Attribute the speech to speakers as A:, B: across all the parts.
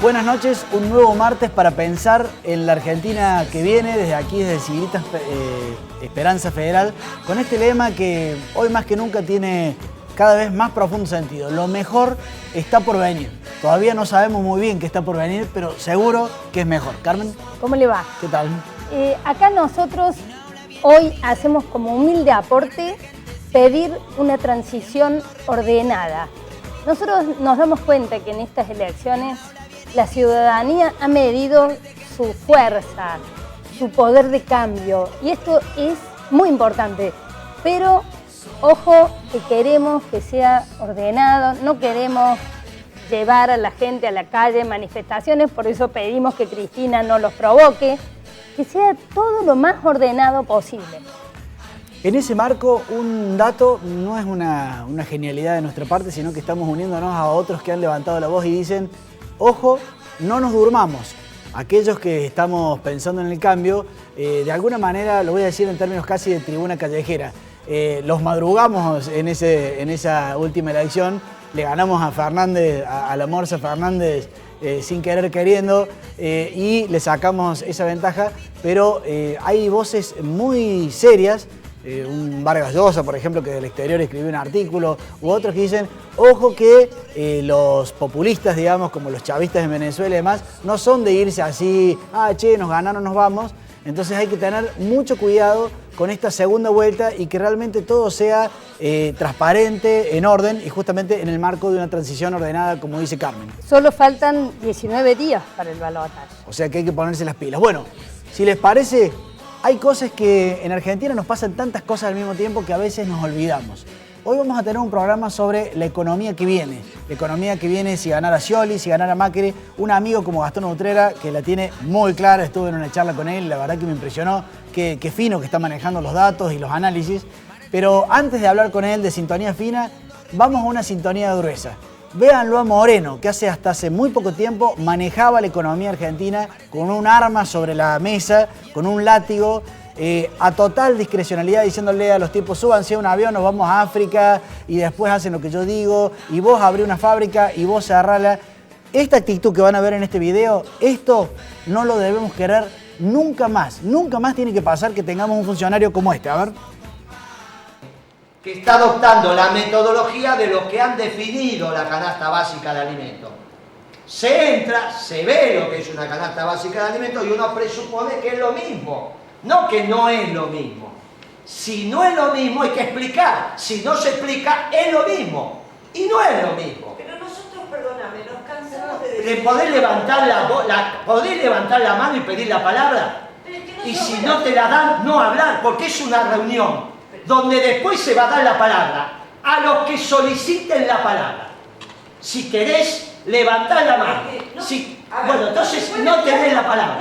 A: Buenas noches, un nuevo martes para pensar en la Argentina que viene, desde aquí, desde Civilitas Esperanza Federal, con este lema que hoy más que nunca tiene cada vez más profundo sentido. Lo mejor está por venir. Todavía no sabemos muy bien qué está por venir, pero seguro que es mejor. Carmen.
B: ¿Cómo le va?
A: ¿Qué tal?
B: Acá nosotros hoy hacemos como humilde aporte pedir una transición ordenada. Nosotros nos damos cuenta que en estas elecciones la ciudadanía ha medido su fuerza, su poder de cambio, y esto es muy importante. Pero, ojo, que queremos que sea ordenado, no queremos llevar a la gente a la calle, manifestaciones, por eso pedimos que Cristina no los provoque, que sea todo lo más ordenado posible.
A: En ese marco, un dato no es una genialidad de nuestra parte, sino que estamos uniéndonos a otros que han levantado la voz y dicen: ojo, no nos durmamos. Aquellos que estamos pensando en el cambio, de alguna manera, lo voy a decir en términos casi de tribuna callejera, los madrugamos en esa última elección, le ganamos a Fernández, a la Morsa Fernández, sin querer queriendo, y le sacamos esa ventaja, pero hay voces muy serias. Un Vargas Llosa, por ejemplo, que del exterior escribió un artículo, u otros que dicen: ojo que los populistas, digamos, como los chavistas en Venezuela y demás, no son de irse así, che, nos ganaron, nos vamos. Entonces hay que tener mucho cuidado con esta segunda vuelta y que realmente todo sea transparente, en orden y justamente en el marco de una transición ordenada, como dice Carmen.
B: Solo faltan 19 días para el balotaje.
A: O sea que hay que ponerse las pilas. Bueno, si les parece, hay cosas que en Argentina nos pasan tantas cosas al mismo tiempo que a veces nos olvidamos. Hoy vamos a tener un programa sobre la economía que viene. La economía que viene si ganara Scioli, si ganara Macri. Un amigo como Gastón Utrera que la tiene muy clara, estuve en una charla con él, la verdad que me impresionó qué fino que está manejando los datos y los análisis. Pero antes de hablar con él de sintonía fina, vamos a una sintonía gruesa. Véanlo a Moreno, que hasta hace muy poco tiempo manejaba la economía argentina con un arma sobre la mesa, con un látigo, a total discrecionalidad, diciéndole a los tipos: súbanse a un avión, nos vamos a África, y después hacen lo que yo digo, y vos abrí una fábrica y vos cerrala. Esta actitud que van a ver en este video, esto no lo debemos querer nunca más. Nunca más tiene que pasar que tengamos un funcionario como este. A ver.
C: Que está adoptando la metodología de los que han definido la canasta básica de alimentos. Se entra, se ve lo que es una canasta básica de alimentos y uno presupone que es lo mismo. No que no es lo mismo. Si no es lo mismo hay que explicar. Si no se explica es lo mismo. Y no es lo mismo.
D: Pero nosotros, perdóname, nos cansamos de decir...
C: ¿Podés levantar la mano y pedir la palabra? Y si no te la dan, no hablar, porque es una reunión donde después se va a dar la palabra a los que soliciten la palabra. Si querés, levantá la mano. Bueno, entonces no tenés la palabra.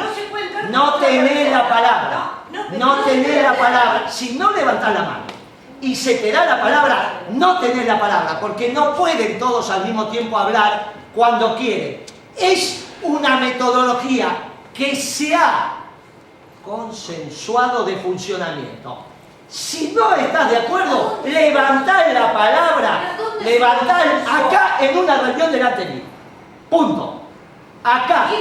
C: No tenés la palabra. No tenés la palabra. Si no levantás la mano y se te da la palabra, no tenés la palabra, porque no pueden todos al mismo tiempo hablar cuando quieren. Es una metodología que se ha consensuado de funcionamiento. Si no estás de acuerdo, levantá la palabra, levantá acá en una reunión delante mío. Punto. Acá,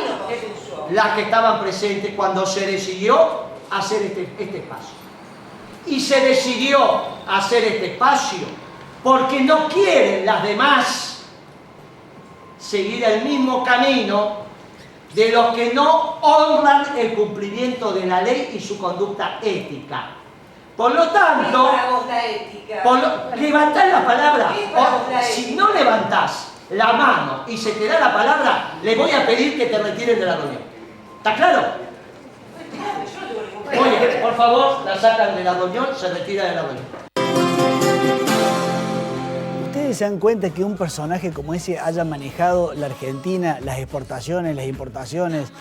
C: las que estaban presentes cuando se decidió hacer este espacio. Y se decidió hacer este espacio porque no quieren las demás seguir el mismo camino de los que no honran el cumplimiento de la ley y su conducta ética. Por lo tanto, levantás la palabra. Si no levantás la mano y se te da la palabra, le voy a pedir que te retiren de la reunión. ¿Está claro? Muy bien, por favor, la sacan de la reunión, se retira de la reunión.
A: ¿Ustedes se dan cuenta que un personaje como ese haya manejado la Argentina, las exportaciones, las importaciones?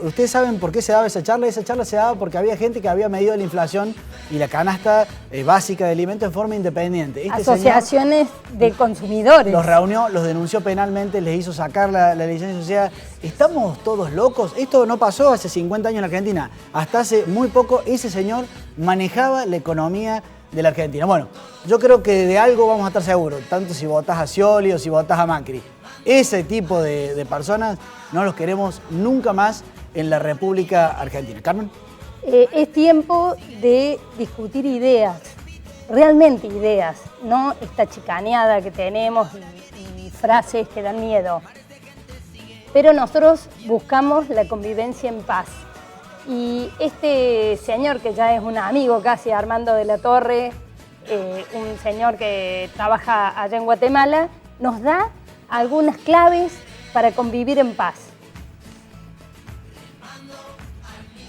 A: ¿Ustedes saben por qué se daba esa charla? Esa charla se daba porque había gente que había medido la inflación y la canasta básica de alimentos en forma independiente.
B: Asociaciones de consumidores.
A: Los reunió, los denunció penalmente, les hizo sacar la licencia. O sea, ¿estamos todos locos? Esto no pasó hace 50 años en la Argentina. Hasta hace muy poco ese señor manejaba la economía de la Argentina. Bueno, yo creo que de algo vamos a estar seguros, tanto si votás a Scioli o si votás a Macri. Ese tipo de personas no los queremos nunca más en la República Argentina. Carmen.
B: Es tiempo de discutir ideas, realmente ideas, no esta chicaneada que tenemos y frases que dan miedo. Pero nosotros buscamos la convivencia en paz. Y este señor, que ya es un amigo casi, Armando de la Torre, un señor que trabaja allá en Guatemala, nos da algunas claves para convivir en paz.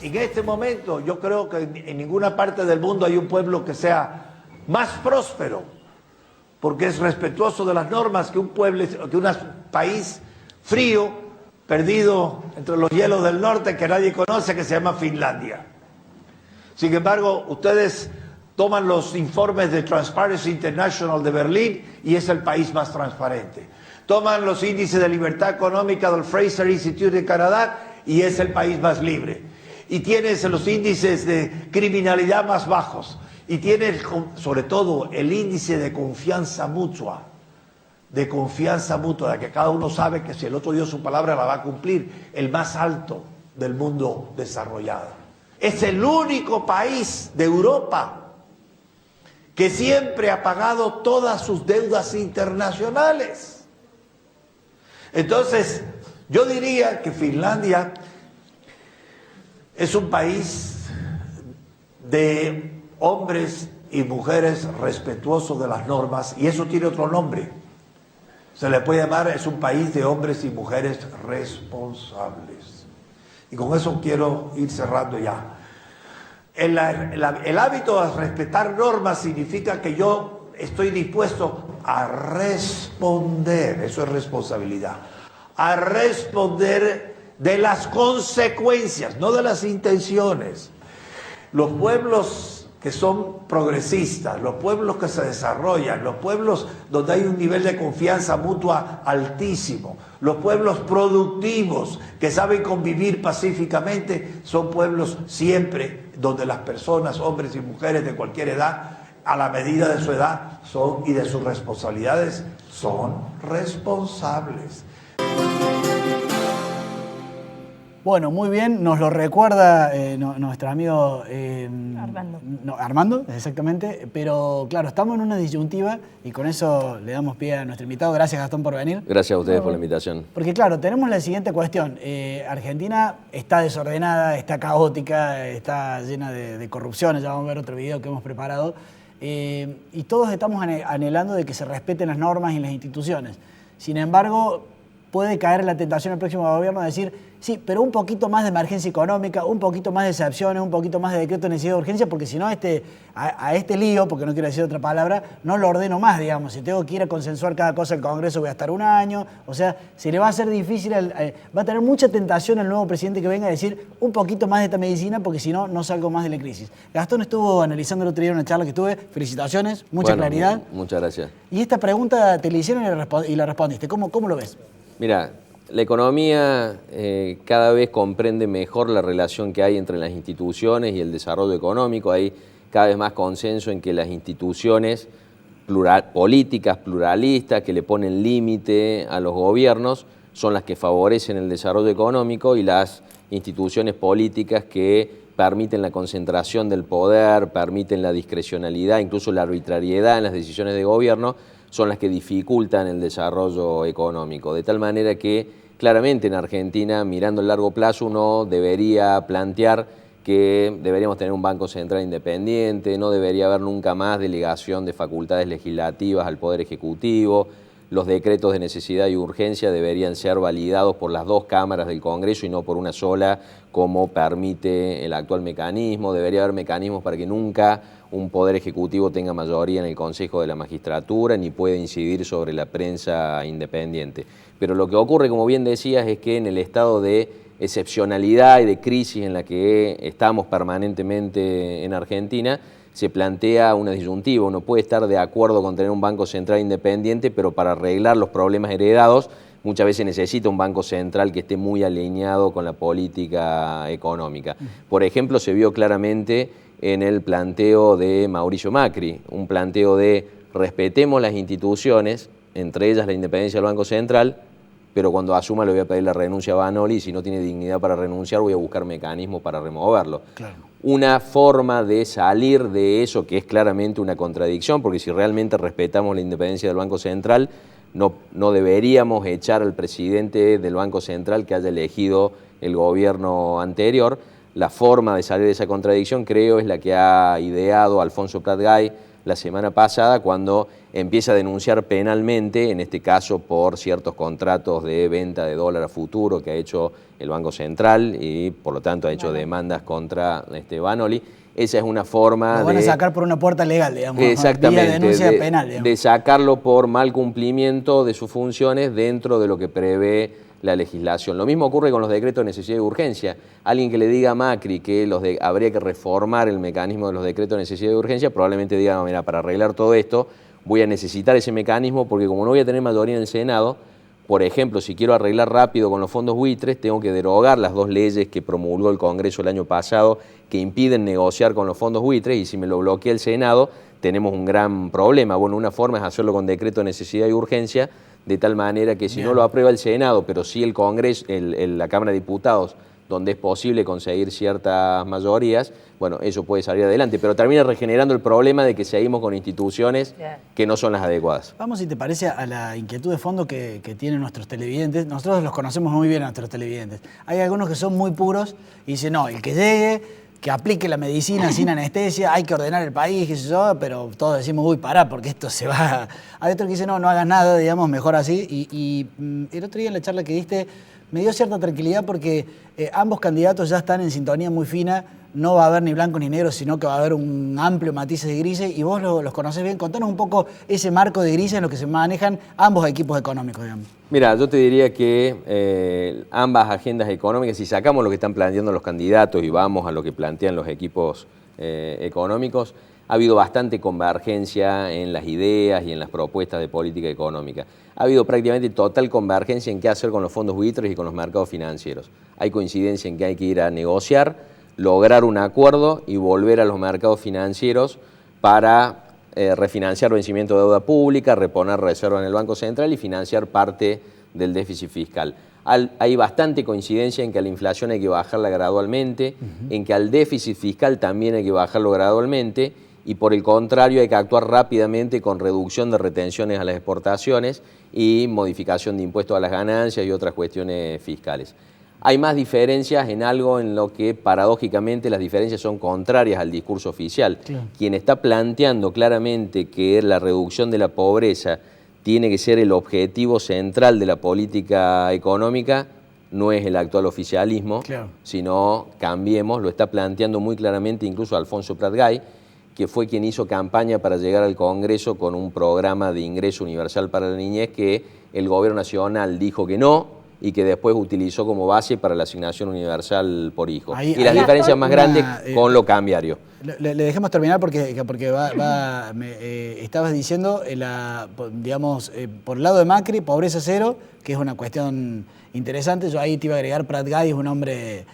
E: En este momento yo creo que en ninguna parte del mundo hay un pueblo que sea más próspero, porque es respetuoso de las normas que un país frío, perdido entre los hielos del norte que nadie conoce, que se llama Finlandia. Sin embargo, ustedes toman los informes de Transparency International de Berlín y es el país más transparente. Toman los índices de libertad económica del Fraser Institute de Canadá y es el país más libre. Y tienes los índices de criminalidad más bajos. Y tienes, sobre todo, el índice de confianza mutua. De que cada uno sabe que si el otro dio su palabra la va a cumplir. El más alto del mundo desarrollado. Es el único país de Europa que siempre ha pagado todas sus deudas internacionales. Entonces, yo diría que Finlandia es un país de hombres y mujeres respetuosos de las normas, y eso tiene otro nombre. Se le puede llamar, es un país de hombres y mujeres responsables. Y con eso quiero ir cerrando ya. El hábito de respetar normas significa que yo estoy dispuesto a responder, eso es responsabilidad, a responder de las consecuencias, no de las intenciones. Los pueblos que son progresistas, los pueblos que se desarrollan, los pueblos donde hay un nivel de confianza mutua altísimo, los pueblos productivos que saben convivir pacíficamente, son pueblos siempre donde las personas, hombres y mujeres de cualquier edad, a la medida de su edad y de sus responsabilidades, son responsables.
A: Bueno, muy bien, nos lo recuerda nuestro amigo
B: Armando.
A: Armando, exactamente, pero claro, estamos en una disyuntiva y con eso le damos pie a nuestro invitado. Gracias, Gastón, por venir.
F: Gracias a ustedes por la invitación.
A: Porque claro, tenemos la siguiente cuestión. Argentina está desordenada, está caótica, está llena de corrupción, ya vamos a ver otro video que hemos preparado, y todos estamos anhelando de que se respeten las normas y las instituciones. Sin embargo, puede caer en la tentación el próximo gobierno de decir, sí, pero un poquito más de emergencia económica, un poquito más de excepciones, un poquito más de decreto de necesidad de urgencia, porque si no a este lío, porque no quiero decir otra palabra, no lo ordeno más, digamos. Si tengo que ir a consensuar cada cosa al Congreso voy a estar un año, o sea, se le va a hacer difícil, va a tener mucha tentación el nuevo presidente que venga a decir un poquito más de esta medicina, porque si no, no salgo más de la crisis. Gastón estuvo analizando el otro día en una charla que tuve, felicitaciones, mucha claridad.
F: Muchas gracias.
A: Y esta pregunta te la hicieron y la respondiste, ¿cómo lo ves?
F: Mira, la economía cada vez comprende mejor la relación que hay entre las instituciones y el desarrollo económico. Hay cada vez más consenso en que las instituciones políticas, pluralistas, que le ponen límite a los gobiernos, son las que favorecen el desarrollo económico, y las instituciones políticas que permiten la concentración del poder, permiten la discrecionalidad, incluso la arbitrariedad en las decisiones de gobierno, son las que dificultan el desarrollo económico. De tal manera que claramente en Argentina, mirando el largo plazo, uno debería plantear que deberíamos tener un Banco Central independiente, no debería haber nunca más delegación de facultades legislativas al Poder Ejecutivo, los decretos de necesidad y urgencia deberían ser validados por las dos cámaras del Congreso y no por una sola, como permite el actual mecanismo. Debería haber mecanismos para que nunca un Poder Ejecutivo tenga mayoría en el Consejo de la Magistratura ni pueda incidir sobre la prensa independiente. Pero lo que ocurre, como bien decías, es que en el estado de excepcionalidad y de crisis en la que estamos permanentemente en Argentina, se plantea una disyuntiva. Uno puede estar de acuerdo con tener un Banco Central independiente, pero para arreglar los problemas heredados muchas veces necesita un Banco Central que esté muy alineado con la política económica. Por ejemplo, se vio claramente en el planteo de Mauricio Macri, un planteo de respetemos las instituciones, entre ellas la independencia del Banco Central, pero cuando asuma le voy a pedir la renuncia a Vanoli y si no tiene dignidad para renunciar voy a buscar mecanismos para removerlo. Claro. Una forma de salir de eso, que es claramente una contradicción, porque si realmente respetamos la independencia del Banco Central, no deberíamos echar al presidente del Banco Central que haya elegido el gobierno anterior. La forma de salir de esa contradicción, creo, es la que ha ideado Alfonso Prat-Gay la semana pasada, cuando empieza a denunciar penalmente, en este caso por ciertos contratos de venta de dólar a futuro que ha hecho el Banco Central y por lo tanto ha hecho demandas contra Vanoli. Esa es una forma
A: Lo van a sacar por una puerta legal, digamos.
F: Exactamente,
A: vía denuncia penal, digamos.
F: De sacarlo por mal cumplimiento de sus funciones dentro de lo que prevé la legislación. Lo mismo ocurre con los decretos de necesidad y urgencia. Alguien que le diga a Macri que habría que reformar el mecanismo de los decretos de necesidad y urgencia, probablemente diga, no, mira, para arreglar todo esto voy a necesitar ese mecanismo porque como no voy a tener mayoría en el Senado, por ejemplo, si quiero arreglar rápido con los fondos buitres, tengo que derogar las 2 leyes que promulgó el Congreso el año pasado que impiden negociar con los fondos buitres, y si me lo bloquea el Senado, tenemos un gran problema. Bueno, una forma es hacerlo con decreto de necesidad y urgencia, de tal manera que si no lo aprueba el Senado, pero sí el Congreso, la Cámara de Diputados, donde es posible conseguir ciertas mayorías, bueno, eso puede salir adelante, pero termina regenerando el problema de que seguimos con instituciones que no son las adecuadas.
A: Vamos, si te parece, a la inquietud de fondo que tienen nuestros televidentes. Nosotros los conocemos muy bien a nuestros televidentes. Hay algunos que son muy puros y dicen, no, el que llegue, que aplique la medicina sin anestesia, hay que ordenar el país, qué sé yo, pero todos decimos, uy, pará, porque esto se va. Hay otros que dicen, no hagas nada, digamos, mejor así. Y el otro día en la charla que diste me dio cierta tranquilidad porque ambos candidatos ya están en sintonía muy fina. No va a haber ni blanco ni negro, sino que va a haber un amplio matiz de grises, y vos los conocés bien. Contanos un poco ese marco de grises en lo que se manejan ambos equipos económicos, digamos.
F: Mira, yo te diría que ambas agendas económicas, si sacamos lo que están planteando los candidatos y vamos a lo que plantean los equipos económicos, ha habido bastante convergencia en las ideas y en las propuestas de política económica. Ha habido prácticamente total convergencia en qué hacer con los fondos buitres y con los mercados financieros. Hay coincidencia en que hay que ir a negociar, lograr un acuerdo y volver a los mercados financieros para refinanciar vencimiento de deuda pública, reponer reservas en el Banco Central y financiar parte del déficit fiscal. Hay bastante coincidencia en que a la inflación hay que bajarla gradualmente, en que al déficit fiscal también hay que bajarlo gradualmente, y por el contrario hay que actuar rápidamente con reducción de retenciones a las exportaciones y modificación de impuestos a las ganancias y otras cuestiones fiscales. Hay más diferencias en algo en lo que paradójicamente las diferencias son contrarias al discurso oficial. Claro. Quien está planteando claramente que la reducción de la pobreza tiene que ser el objetivo central de la política económica no es el actual oficialismo, claro, sino Cambiemos, lo está planteando muy claramente incluso Alfonso Prat-Gay, que fue quien hizo campaña para llegar al Congreso con un programa de ingreso universal para la niñez que el gobierno nacional dijo que no, y que después utilizó como base para la asignación universal por hijo. Y las diferencias más grandes con lo cambiario.
A: Le dejemos terminar porque estabas diciendo, digamos, por el lado de Macri, pobreza cero, que es una cuestión interesante. Yo ahí te iba a agregar, Prat-Gay es un hombre,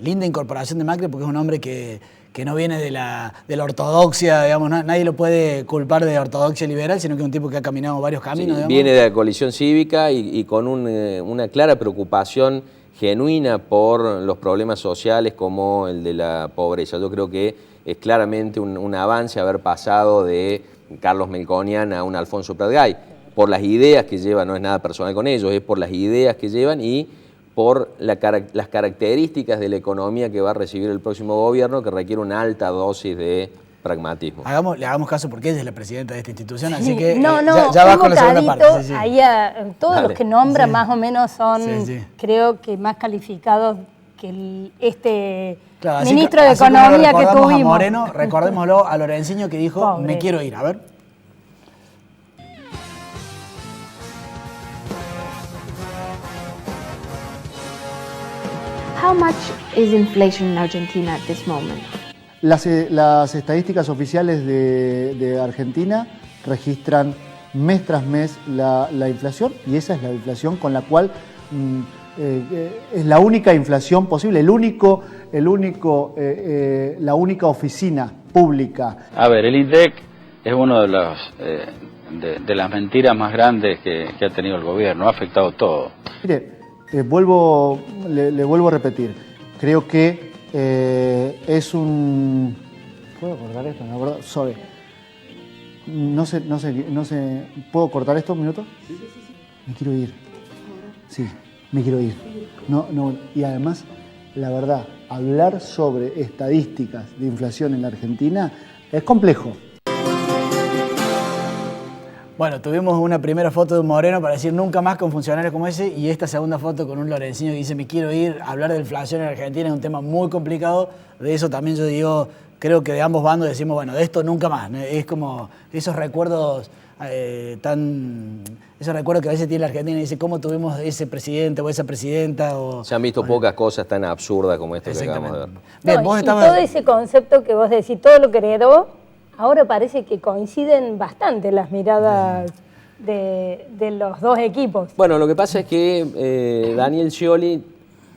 A: linda incorporación de Macri, porque es un hombre que no viene de la ortodoxia, digamos, nadie lo puede culpar de ortodoxia liberal, sino que es un tipo que ha caminado varios caminos.
F: Sí, viene de la coalición cívica y con una clara preocupación genuina por los problemas sociales como el de la pobreza. Yo creo que es claramente un avance haber pasado de Carlos Melconian a un Alfonso Prat-Gay, por las ideas que llevan, no es nada personal con ellos, es por las ideas que llevan y por las características de la economía que va a recibir el próximo gobierno, que requiere una alta dosis de pragmatismo.
A: Le hagamos caso porque ella es la presidenta de esta institución, así
B: sí,
A: que
B: ya
A: va con la segunda parte.
B: Sí. Ahí todos los que nombra más o menos son, creo que más calificados que
A: claro,
B: ministro de Economía que tuvimos.
A: A Moreno, recordémoslo a Lorenziño que dijo, pobre, me quiero ir. A ver.
G: How much is inflation in Argentina at this moment?
H: Las estadísticas oficiales de Argentina registran mes tras mes la inflación, y esa es la inflación con la cual es la única inflación posible, la única oficina pública.
I: A ver, el INDEC es uno de los de las mentiras más grandes que ha tenido el gobierno, ha afectado todo.
H: Mire, le vuelvo a repetir, creo que es un... ¿Puedo cortar esto? La verdad, sorry. No sé, ¿puedo cortar esto un minuto? Sí. Me quiero ir. Sí, me quiero ir. No, y además, la verdad, hablar sobre estadísticas de inflación en la Argentina es complejo.
A: Bueno, tuvimos una primera foto de un Moreno para decir nunca más con funcionarios como ese, y esta segunda foto con un Lorencino que dice me quiero ir. Hablar de inflación en Argentina es un tema muy complicado. De eso también yo digo, creo que de ambos bandos decimos, bueno, de esto nunca más. Es como esos recuerdos esos recuerdos que a veces tiene la Argentina y dice cómo tuvimos ese presidente o esa presidenta.
F: Se han visto pocas cosas tan absurdas como esto que acabamos de ver.
B: Bien, y todo ese concepto que vos decís, todo lo que heredó, ahora parece que coinciden bastante las miradas de los dos equipos.
F: Bueno, lo que pasa es que Daniel Scioli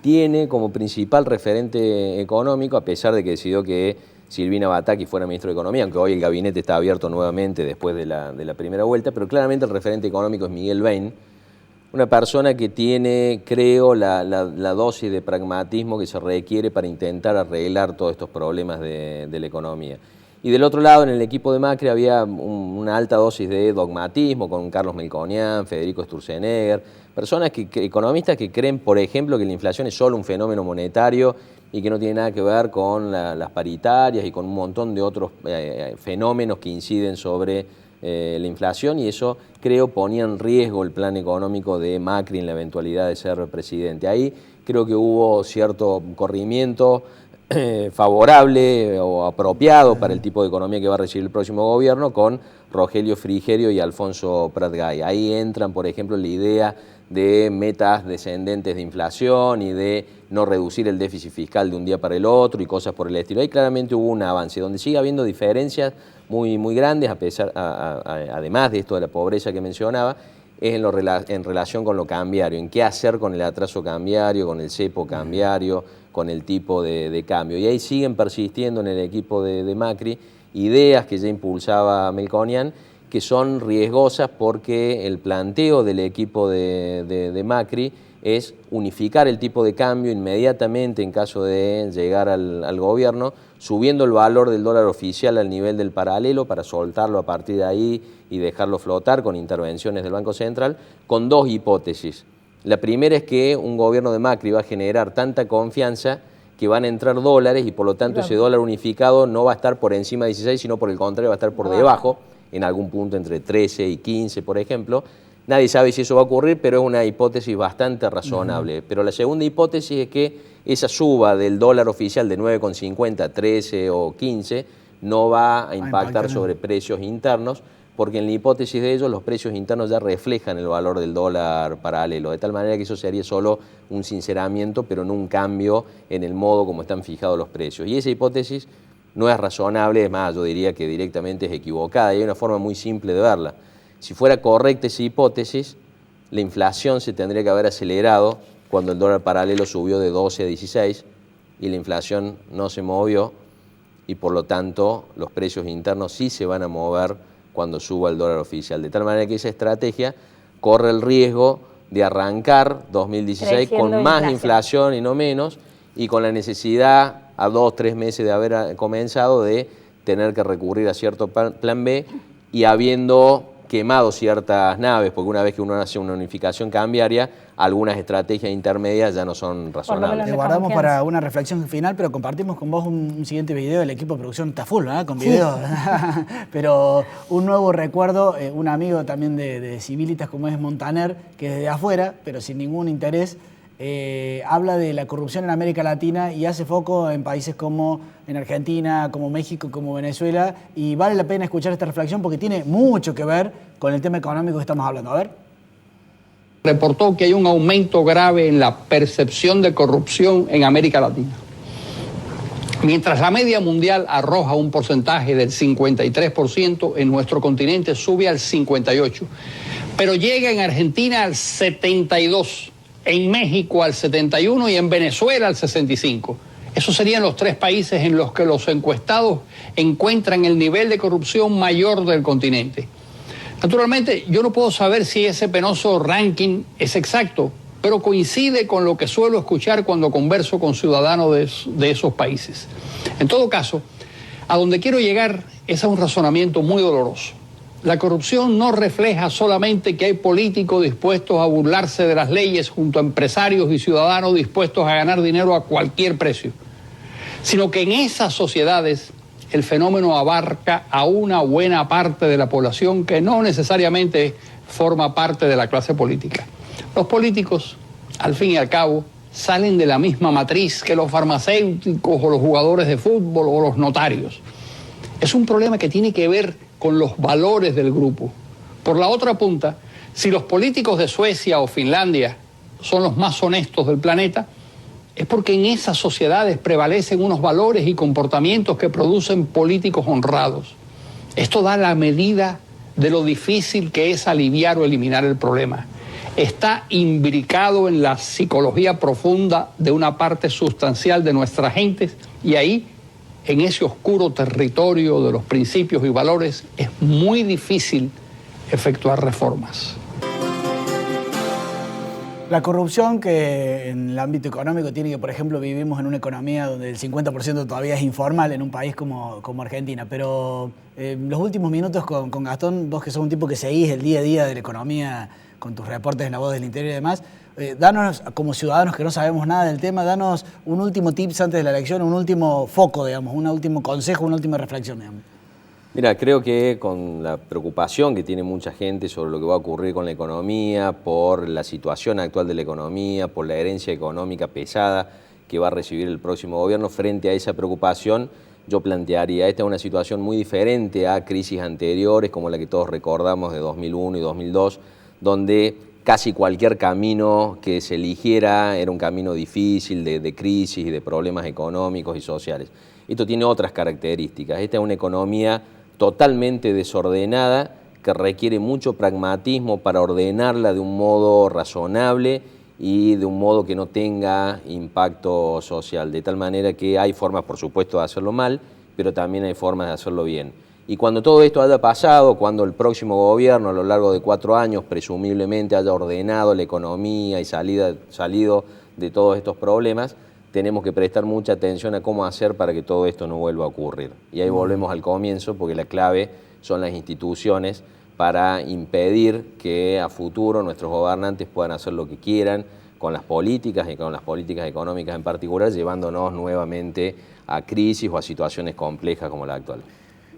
F: tiene como principal referente económico, a pesar de que decidió que Silvina Bataki fuera ministro de Economía, aunque hoy el gabinete está abierto nuevamente después de la primera vuelta, pero claramente el referente económico es Miguel Bain, una persona que tiene, creo, la dosis de pragmatismo que se requiere para intentar arreglar todos estos problemas de la economía. Y del otro lado, en el equipo de Macri había una alta dosis de dogmatismo con Carlos Melconian, Federico Sturzenegger, personas economistas que creen, por ejemplo, que la inflación es solo un fenómeno monetario y que no tiene nada que ver con las paritarias y con un montón de otros fenómenos que inciden sobre la inflación, y eso, creo, ponía en riesgo el plan económico de Macri en la eventualidad de ser presidente. Ahí creo que hubo cierto corrimiento favorable o apropiado para el tipo de economía que va a recibir el próximo gobierno con Rogelio Frigerio y Alfonso Prat-Gay. Ahí entran, por ejemplo, la idea de metas descendentes de inflación y de no reducir el déficit fiscal de un día para el otro y cosas por el estilo. Ahí claramente hubo un avance, donde sigue habiendo diferencias muy grandes, además de esto de la pobreza que mencionaba, es en relación con lo cambiario, en qué hacer con el atraso cambiario, con el cepo cambiario, con el tipo de cambio. Y ahí siguen persistiendo en el equipo de Macri ideas que ya impulsaba Melconian, que son riesgosas porque el planteo del equipo de Macri es unificar el tipo de cambio inmediatamente en caso de llegar al gobierno, subiendo el valor del dólar oficial al nivel del paralelo para soltarlo a partir de ahí y dejarlo flotar con intervenciones del Banco Central, con dos hipótesis. La primera es que un gobierno de Macri va a generar tanta confianza que van a entrar dólares y por lo tanto ese dólar unificado no va a estar por encima de 16, sino por el contrario va a estar por debajo, en algún punto entre 13 y 15, por ejemplo. Nadie sabe si eso va a ocurrir, pero es una hipótesis bastante razonable. Pero la segunda hipótesis es que esa suba del dólar oficial de 9,50 a 13 o 15 no va a impactar sobre precios internos, porque en la hipótesis de ellos los precios internos ya reflejan el valor del dólar paralelo, de tal manera que eso sería solo un sinceramiento, pero no un cambio en el modo como están fijados los precios. Y esa hipótesis no es razonable, es más, yo diría que directamente es equivocada, y hay una forma muy simple de verla. Si fuera correcta esa hipótesis, la inflación se tendría que haber acelerado cuando el dólar paralelo subió de 12 a 16 y la inflación no se movió, y por lo tanto los precios internos sí se van a mover cuando suba el dólar oficial. De tal manera que esa estrategia corre el riesgo de arrancar 2016 con más inflación y no menos, y con la necesidad a 2 o 3 meses de haber comenzado de tener que recurrir a cierto plan B, y habiendo quemado ciertas naves, porque una vez que uno hace una unificación cambiaria, algunas estrategias intermedias ya no son razonables.
A: Te guardamos para una reflexión final, pero compartimos con vos un siguiente video. El equipo de producción está full, ¿no? Con videos. Sí. Pero un nuevo recuerdo, un amigo también de Civilitas como es Montaner, que desde afuera, pero sin ningún interés, habla de la corrupción en América Latina y hace foco en países como en Argentina, como México, como Venezuela, y vale la pena escuchar esta reflexión porque tiene mucho que ver con el tema económico que estamos hablando. A ver.
J: Reportó que hay un aumento grave en la percepción de corrupción en América Latina. Mientras la media mundial arroja un porcentaje del 53%, en nuestro continente sube al 58%, pero llega en Argentina al 72%. En México al 71% y en Venezuela al 65%. Esos serían los 3 países en los que los encuestados encuentran el nivel de corrupción mayor del continente. Naturalmente, yo no puedo saber si ese penoso ranking es exacto, pero coincide con lo que suelo escuchar cuando converso con ciudadanos de esos países. En todo caso, a donde quiero llegar es a un razonamiento muy doloroso. La corrupción no refleja solamente que hay políticos dispuestos a burlarse de las leyes junto a empresarios y ciudadanos dispuestos a ganar dinero a cualquier precio, sino que en esas sociedades el fenómeno abarca a una buena parte de la población que no necesariamente forma parte de la clase política. Los políticos, al fin y al cabo, salen de la misma matriz que los farmacéuticos o los jugadores de fútbol o los notarios. Es un problema que tiene que ver con los valores del grupo. Por la otra punta, si los políticos de Suecia o Finlandia son los más honestos del planeta, es porque en esas sociedades prevalecen unos valores y comportamientos que producen políticos honrados. Esto da la medida de lo difícil que es aliviar o eliminar el problema. Está imbricado en la psicología profunda de una parte sustancial de nuestras gentes y ahí, en ese oscuro territorio de los principios y valores, es muy difícil efectuar reformas.
A: La corrupción que en el ámbito económico tiene que, por ejemplo, vivimos en una economía donde el 50% todavía es informal en un país como Argentina, pero los últimos minutos con Gastón, vos que sos un tipo que seguís el día a día de la economía con tus reportes en La Voz del Interior y demás, danos, como ciudadanos que no sabemos nada del tema, danos un último tips antes de la elección, un último foco, digamos, un último consejo, una última reflexión, digamos.
F: Mira, creo que con la preocupación que tiene mucha gente sobre lo que va a ocurrir con la economía, por la situación actual de la economía, por la herencia económica pesada que va a recibir el próximo gobierno, frente a esa preocupación, yo plantearía, esta es una situación muy diferente a crisis anteriores, como la que todos recordamos de 2001 y 2002, donde casi cualquier camino que se eligiera era un camino difícil de crisis y de problemas económicos y sociales. Esto tiene otras características. Esta es una economía totalmente desordenada que requiere mucho pragmatismo para ordenarla de un modo razonable y de un modo que no tenga impacto social. De tal manera que hay formas, por supuesto, de hacerlo mal, pero también hay formas de hacerlo bien. Y cuando todo esto haya pasado, cuando el próximo gobierno a lo largo de 4 años presumiblemente haya ordenado la economía y salido de todos estos problemas, tenemos que prestar mucha atención a cómo hacer para que todo esto no vuelva a ocurrir. Y ahí volvemos al comienzo, porque la clave son las instituciones para impedir que a futuro nuestros gobernantes puedan hacer lo que quieran con las políticas y con las políticas económicas en particular, llevándonos nuevamente a crisis o a situaciones complejas como la actual.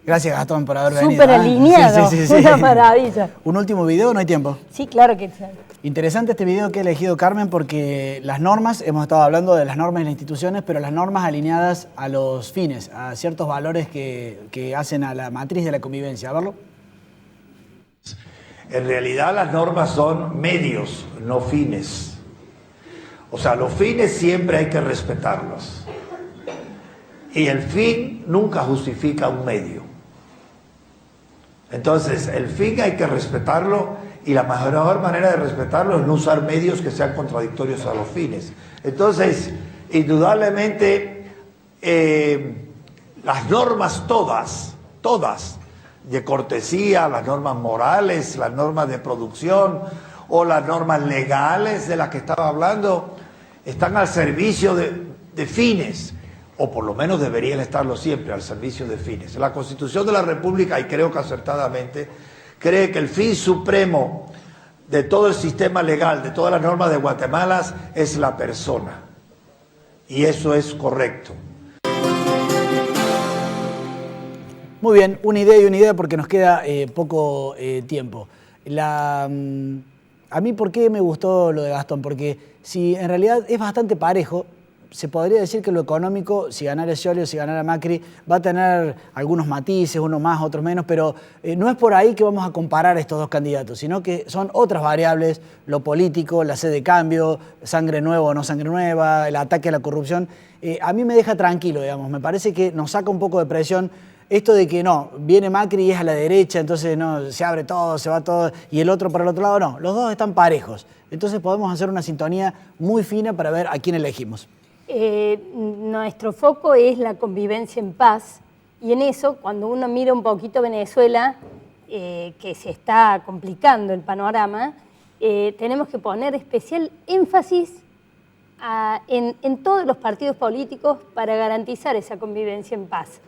A: Gracias, Gastón, por haber venido.
B: Súper alineado, sí. Una maravilla.
A: ¿Un último video? ¿No hay tiempo?
B: Sí, claro que sí.
A: Interesante este video que ha elegido Carmen porque las normas, hemos estado hablando de las normas y las instituciones, pero las normas alineadas a los fines, a ciertos valores que hacen a la matriz de la convivencia. A verlo.
E: En realidad las normas son medios, no fines. O sea, los fines siempre hay que respetarlos. Y el fin nunca justifica un medio. Entonces, el fin hay que respetarlo y la mejor manera de respetarlo es no usar medios que sean contradictorios a los fines. Entonces, indudablemente, las normas todas, de cortesía, las normas morales, las normas de producción o las normas legales de las que estaba hablando, están al servicio de fines, o por lo menos deberían estarlo siempre al servicio de fines. La Constitución de la República, y creo que acertadamente, cree que el fin supremo de todo el sistema legal, de todas las normas de Guatemala, es la persona. Y eso es correcto.
A: Muy bien, una idea porque nos queda poco tiempo. A mí, ¿por qué me gustó lo de Gastón? Porque si en realidad es bastante parejo, se podría decir que lo económico, si ganara Scioli o si ganara Macri, va a tener algunos matices, unos más, otros menos, pero no es por ahí que vamos a comparar estos dos candidatos, sino que son otras variables, lo político, la sed de cambio, sangre nueva o no sangre nueva, el ataque a la corrupción. A mí me deja tranquilo, digamos, me parece que nos saca un poco de presión esto de que no, viene Macri y es a la derecha, entonces no, se abre todo, se va todo, y el otro por el otro lado, no, los dos están parejos. Entonces podemos hacer una sintonía muy fina para ver a quién elegimos.
B: Nuestro foco es la convivencia en paz y en eso, cuando uno mira un poquito Venezuela, que se está complicando el panorama, tenemos que poner especial énfasis en todos los partidos políticos para garantizar esa convivencia en paz.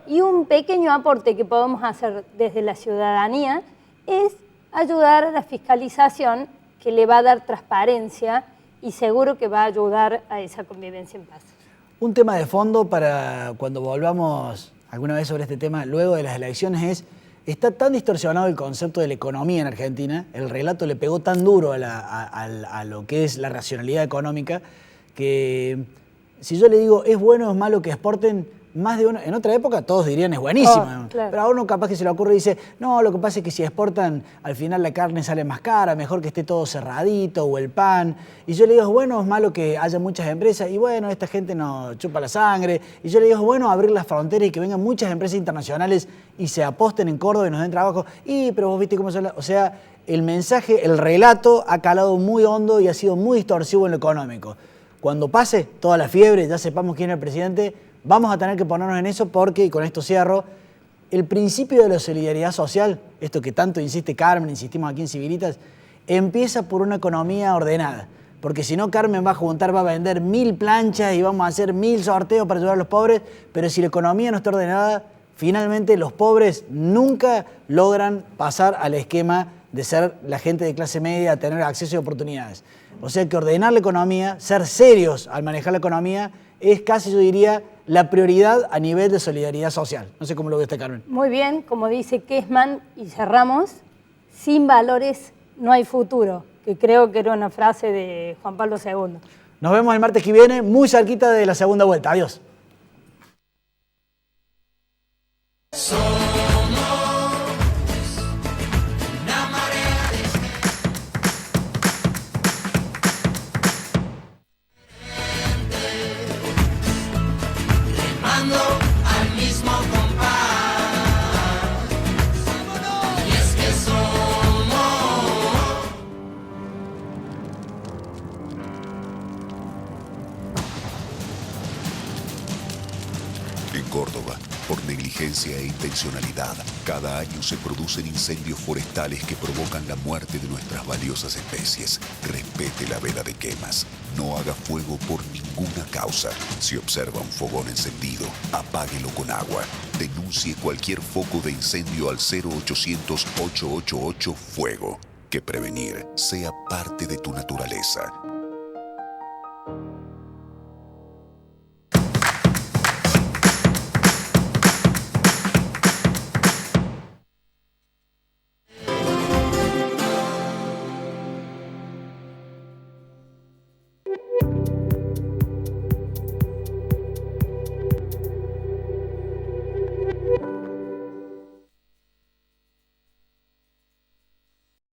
B: Y un pequeño aporte que podemos hacer desde la ciudadanía es ayudar a la fiscalización, que le va a dar transparencia y seguro que va a ayudar a esa convivencia en paz.
A: Un tema de fondo para cuando volvamos alguna vez sobre este tema luego de las elecciones es: está tan distorsionado el concepto de la economía en Argentina, el relato le pegó tan duro a lo que es la racionalidad económica, que si yo le digo es bueno o es malo que exporten, más de uno, en otra época todos dirían es buenísimo,
B: claro.
A: Pero a uno capaz que se le ocurre y dice, no, lo que pasa es que si exportan al final la carne sale más cara, mejor que esté todo cerradito, o el pan. Y yo le digo, es bueno o es malo que haya muchas empresas, y bueno, esta gente nos chupa la sangre. Y yo le digo, es bueno abrir las fronteras y que vengan muchas empresas internacionales y se aposten en Córdoba y nos den trabajo. Pero vos viste cómo son o sea, el mensaje, el relato ha calado muy hondo y ha sido muy distorsivo en lo económico. Cuando pase toda la fiebre, ya sepamos quién es el presidente, vamos a tener que ponernos en eso porque, y con esto cierro, el principio de la solidaridad social, esto que tanto insiste Carmen, insistimos aquí en Civilitas, empieza por una economía ordenada. Porque si no, Carmen va a juntar, va a vender 1000 planchas y vamos a hacer 1000 sorteos para ayudar a los pobres, pero si la economía no está ordenada, finalmente los pobres nunca logran pasar al esquema de ser la gente de clase media, tener acceso y oportunidades. O sea que ordenar la economía, ser serios al manejar la economía, es casi, yo diría, la prioridad a nivel de solidaridad social. No sé cómo lo ve usted, Carmen.
B: Muy bien, como dice Kessman, y cerramos, sin valores no hay futuro, que creo que era una frase de Juan Pablo II.
A: Nos vemos el martes que viene, muy cerquita de la segunda vuelta. Adiós.
K: Al mismo compás, y es que somos.
L: En Córdoba, por negligencia e intencionalidad, cada año se producen incendios forestales que provocan la muerte de nuestras valiosas especies. Respete la vela de quemas. No haga fuego por ninguna causa. Si observa un fogón encendido, apáguelo con agua. Denuncie cualquier foco de incendio al 0800-888-FUEGO. Que prevenir sea parte de tu naturaleza.